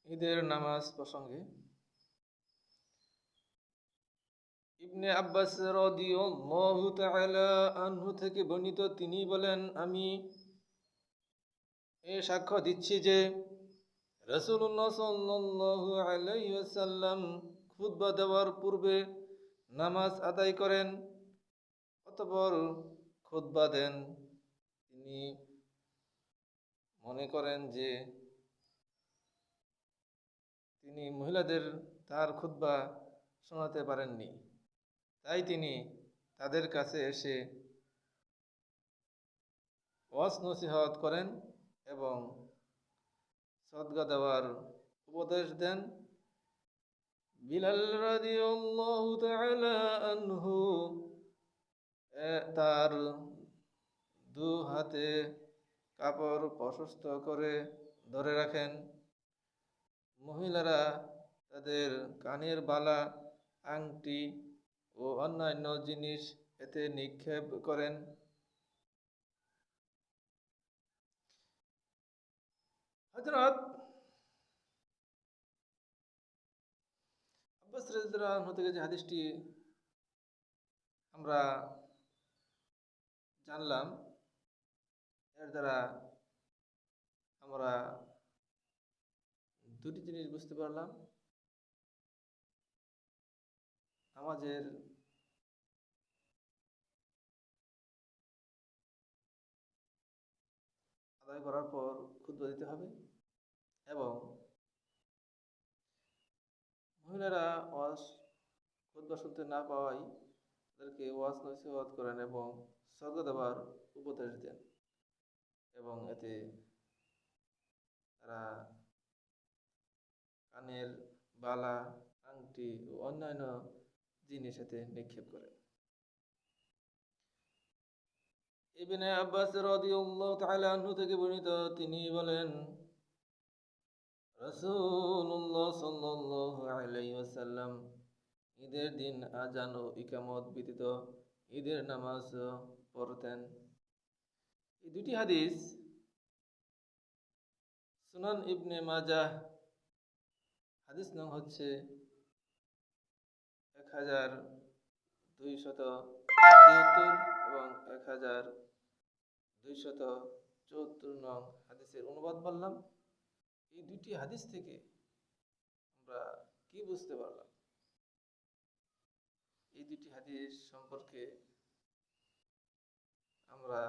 ঈদের নামাজ প্রসঙ্গে ইবনে আব্বাস রাদিয়াল্লাহু তাআলা আনহু থেকে বর্ণিত, তিনি বলেন, আমি সাক্ষ্য দিচ্ছি যে রাসূলুল্লাহ সাল্লাল্লাহু আলাইহি ওয়াসাল্লাম খুতবা দেওয়ার পূর্বে নামাজ আদায় করেন, অতঃপর খুতবা দেন। তিনি মনে করেন যে তিনি মহিলাদের তার খুতবা শোনাতে পারেননি, তাই তিনি তাদের কাছে এসে ওয়াজ নসিহত করেন এবং সদকা দেওয়ার উপদেশ দেন। বিলাল রাদিয়াল্লাহু তাআলা আনহু তার দু হাতে কাপড় প্রশস্ত করে ধরে রাখেন। মহিলারা তাদের কানের বালা, আংটি ও অন্যান্য জিনিস এতে নিক্ষেপ করেন। হযরত আব্বাস রাদিয়াল্লাহু আনহু থেকে যে হাদিসটি আমরা জানলাম, এর দ্বারা আমরা দুটি জিনিস বুঝতে পারলাম। নামাজের আদায় করার পর খুতবা দিতে হবে এবং মহিলারা খুতবা শুনতে না পাওয়ায় তাদেরকে ওয়াজ নসিহত করেন এবং সদকা দেওয়ার উপদেশ দেন, এবং এতে তারা কানের বালা, আংটি ও অন্যান্য জিনিস এতে নিক্ষেপ করেন। ইবনে আব্বাস রাদিয়াল্লাহু তাআলা আনহু থেকে বর্ণিত, তিনি বলেন, রাসূলুল্লাহ সাল্লাল্লাহু আলাইহি ওয়াসাল্লাম ঈদের দিন আযান ও ইকামত ব্যতীত ঈদের নামাজ পড়তেন। এই দুটি হাদিস সুনান ইবনে মাজাহ, হাদিস নং হচ্ছে 1273 এবং 1274 নং হাদিসের অনুবাদ বললাম। এই দুটি হাদিস থেকে আমরা কি বুঝতে পারলাম? এই দুটি হাদিস সম্পর্কে আমরা